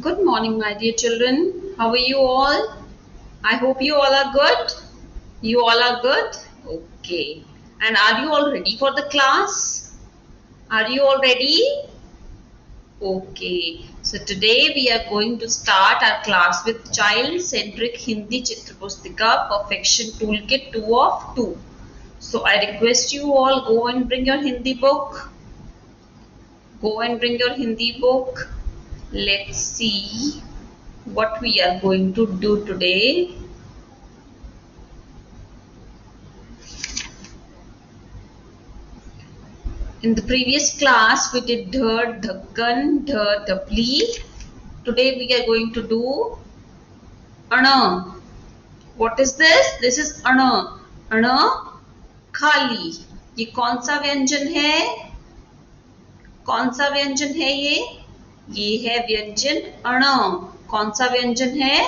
Good morning, my dear children. How are you all? I hope you all are good. You all are good? Okay. And are you all ready for the class? Are you all ready? Okay. So today we are going to start our class with child-centric Hindi Chitrapustika Perfection Toolkit 2 of 2. So I request you all go and bring your Hindi book. Go and bring your Hindi book. Let's see what we are going to do today. In the previous class we did dhar, dhakkan, dhar, dhapli. Today we are going to do ana. What is this? This is ana. Ana खाली. ये कौन सा व्यंजन है? कौन सा व्यंजन है ये? ये है व्यंजन अण. कौन सा व्यंजन है?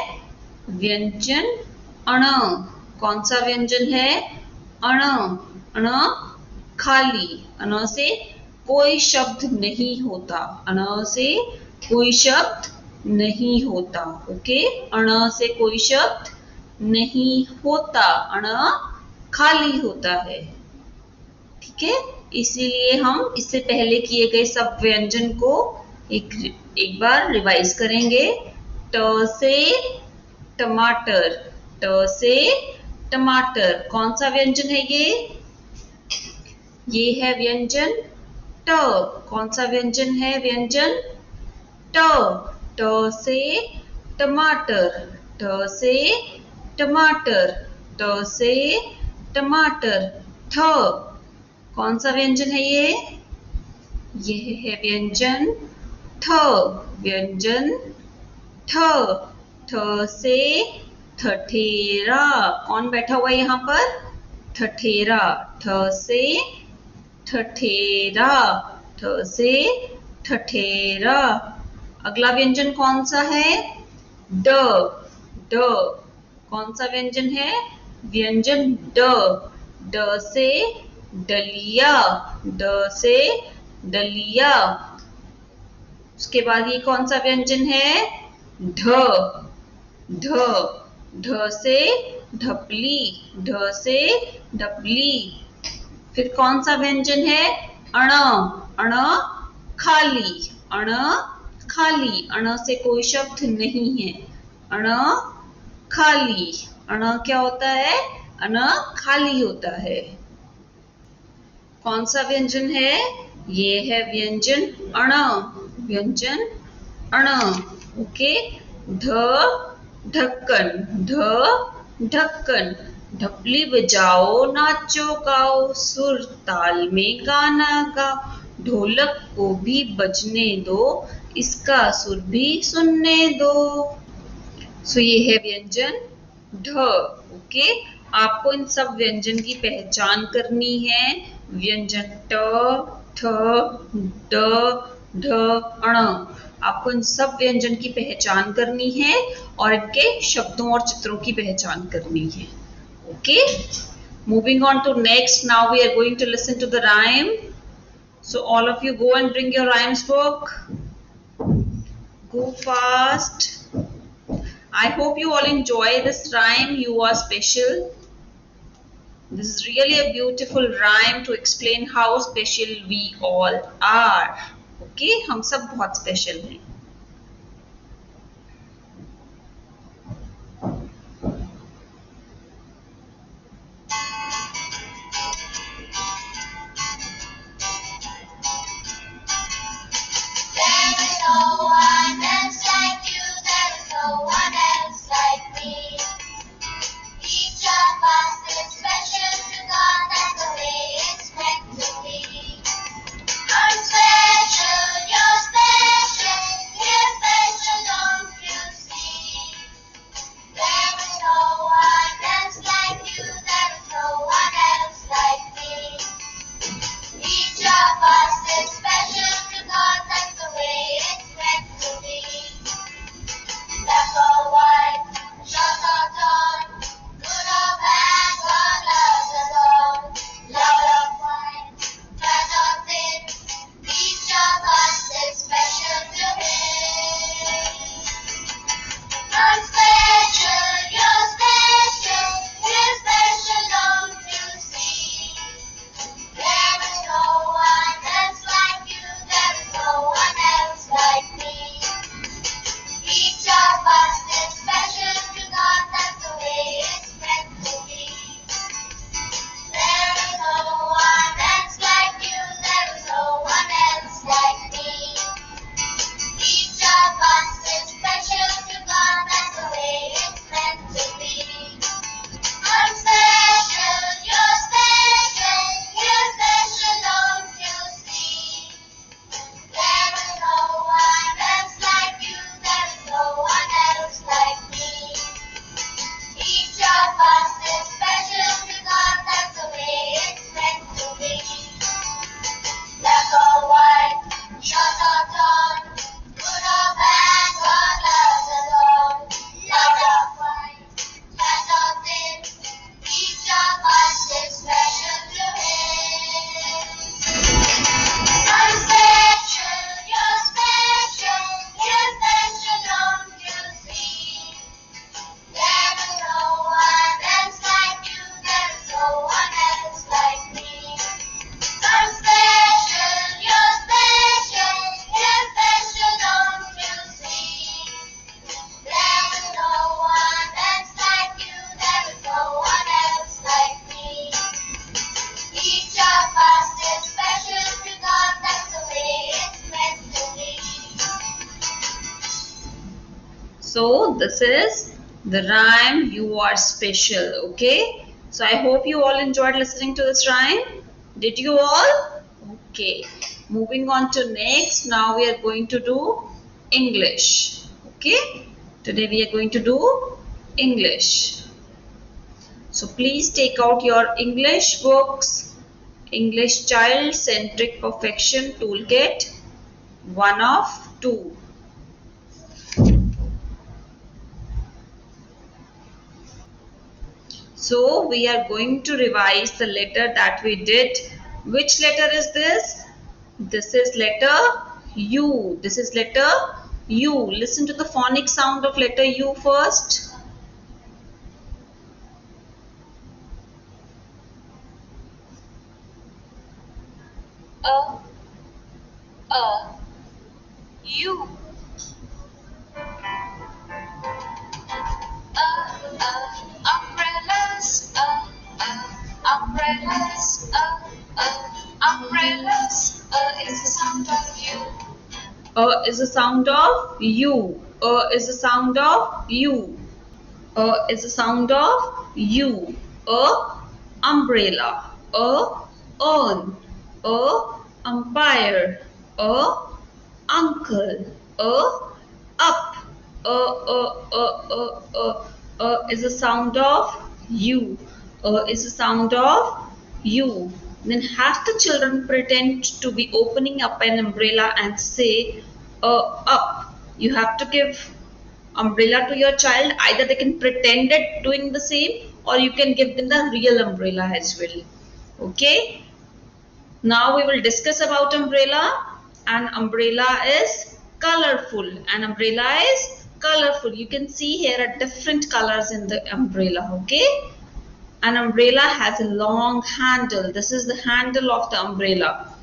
व्यंजन अण. कौन सा व्यंजन है? अण. अण खाली. अण से कोई शब्द नहीं होता. अण से कोई शब्द नहीं होता. ओके, अण से कोई शब्द नहीं होता. अण खाली होता है. ठीक है, इसीलिए हम इससे पहले किए गए सब व्यंजन को एक बार रिवाइज करेंगे. ट से टमाटर. ट से टमाटर. कौन सा व्यंजन है ये? ये है व्यंजन ट. कौन सा व्यंजन है? व्यंजन ट. ट से टमाटर. ट से टमाटर. ट से टमाटर. ठ. कौन सा व्यंजन है ये? यह है व्यंजन ठ. व्यंजन ठ. ठ से ठठेरा. कौन बैठा हुआ है यहाँ पर? ठठेरा. ठ से ठठेरा. ठ से ठठेरा. अगला व्यंजन कौन सा है? ड. ड. कौन सा व्यंजन है? व्यंजन ड. ड से डलिया. ड से डलिया. उसके बाद ये कौन सा व्यंजन है? ढ. ढ. ढ से ढपली. ढ से ढपली. फिर कौन सा व्यंजन है? अण. अण खाली. अण खाली. अण से कोई शब्द नहीं है. अण खाली. अण क्या होता है? अण खाली होता है. कौन सा व्यंजन है? ये है व्यंजन अण. व्यंजन अण. ओके. ढ ढक्कन. ढ ढक्कन. ढपली बजाओ नाचो गाओ, सुर ताल में गाना गाओ, ढोलक को भी बजने दो, इसका सुर भी सुनने दो. सो ये है व्यंजन ढ. ओके, आपको इन सब व्यंजन की पहचान करनी है. व्यंजन ट, ठ, ड, ढ, अण. आपको इन सब व्यंजन की पहचान करनी है और इनके शब्दों और चित्रों की पहचान करनी है. Okay, moving on to next. Now we are going to listen to the rhyme. So all of you go and bring your rhymes book. Go fast. I hope you all enjoy this rhyme. You are special. This is really a beautiful rhyme to explain how special we all are. Okay, हम सब बहुत special हैं. So this is the rhyme You Are Special. Okay, so I hope you all enjoyed listening to this rhyme. Did you all? Okay, moving on to next. Now we are going to do English. Okay, today we are going to do English. So please take out your English books. English Child Centric Perfection Toolkit 1 of 2. So we are going to revise the letter that we did. Which letter is this? This is letter U. This is letter U. Listen to the phonic sound of letter U first. U. Umbrellas. Umbrellas. Umbrellas. Is the sound of U. Is the sound of U. Is the sound of U. Is the sound of U. Umbrella. Urn. Umpire. Uncle. Up. Is the sound of U. Is the sound of U. Then have the children pretend to be opening up an umbrella and say up. You have to give umbrella to your child. Either they can pretend it doing the same, or you can give them the real umbrella as well. Okay. Now we will discuss about umbrella. An umbrella is colorful. An umbrella is colorful. You can see here are different colors in the umbrella. Okay. An umbrella has a long handle. This is the handle of the umbrella.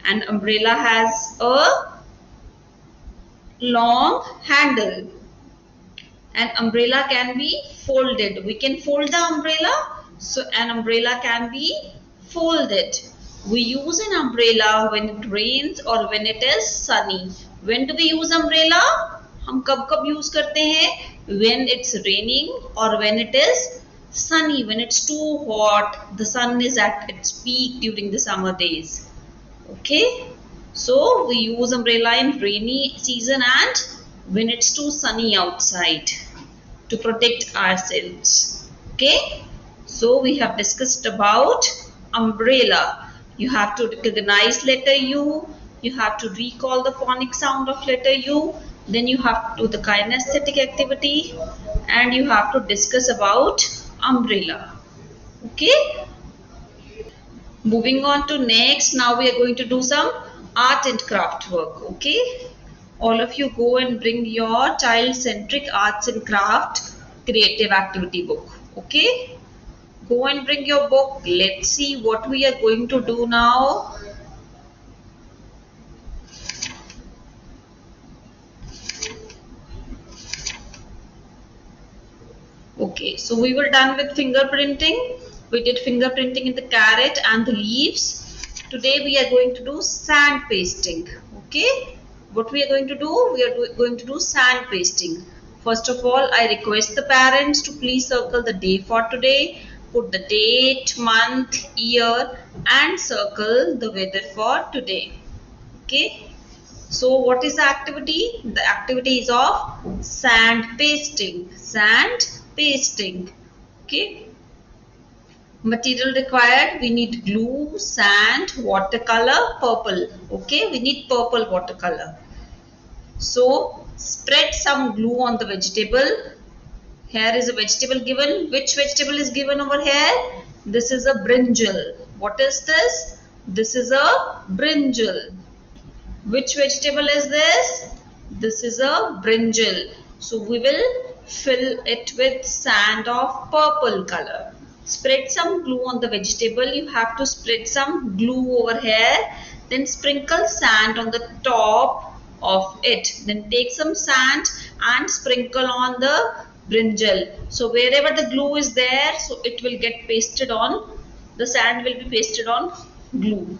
An umbrella has a long handle. An umbrella can be folded. We can fold the umbrella. So an umbrella can be folded. We use an umbrella when it rains or when it is sunny. When do we use umbrella? हम कब use करते हैं? When it's raining or when it is sunny. When it's too hot, the sun is at its peak during the summer days. Okay. So we use umbrella in rainy season and when it's too sunny outside to protect ourselves. Okay. So we have discussed about umbrella. You have to recognize letter U. You have to recall the phonic sound of letter U. Then you have to do the kinesthetic activity and you have to discuss about umbrella. Okay. Moving on to next. Now we are going to do some art and craft work. Okay. All of you go and bring your child-centric arts and craft creative activity book. Okay. Go and bring your book. Let's see what we are going to do now. Okay, so we were done with fingerprinting. We did fingerprinting in the carrot and the leaves. Today we are going to do sand pasting. Okay, what we are going to do? We are going to do sand pasting. First of all, I request the parents to please circle the day for today. Put the date, month, year and circle the weather for today. Okay. So what is the activity? The activity is of sand pasting. Sand pasting. Okay. Material required. We need glue, sand, watercolor, purple. Okay. We need purple watercolor. So spread some glue on the vegetable. Here is a vegetable given. Which vegetable is given over here? This is a brinjal. What is this? This is a brinjal. Which vegetable is this? This is a brinjal. So we will fill it with sand of purple color. Spread some glue on the vegetable. You have to spread some glue over here. Then sprinkle sand on the top of it. Then take some sand and sprinkle on the brinjal. So wherever the glue is there, so it will get pasted on. The sand will be pasted on glue.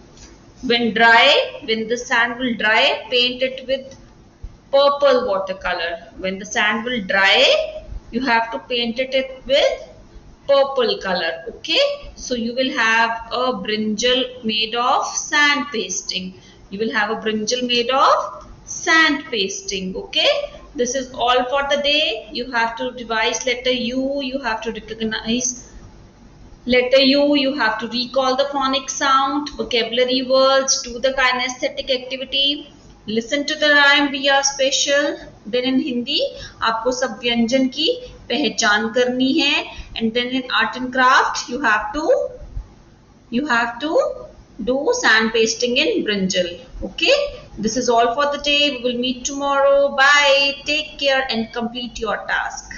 When the sand will dry, paint it with purple watercolor. When the sand will dry, you have to paint it with purple color. Okay, so you will have a brinjal made of sand pasting. You will have a brinjal made of sand pasting. Okay, this is all for the day. You have to revise letter U. You have to recognize letter U. You have to recall the phonic sound, vocabulary words, do the kinesthetic activity, listen to the rhyme, we are special. Then in Hindi आपको सब व्यंजन की पहचान करनी है. And then in art and craft you have to do sand pasting in brinjal. Okay, this is all for the day. We will meet tomorrow. Bye, take care and complete your task.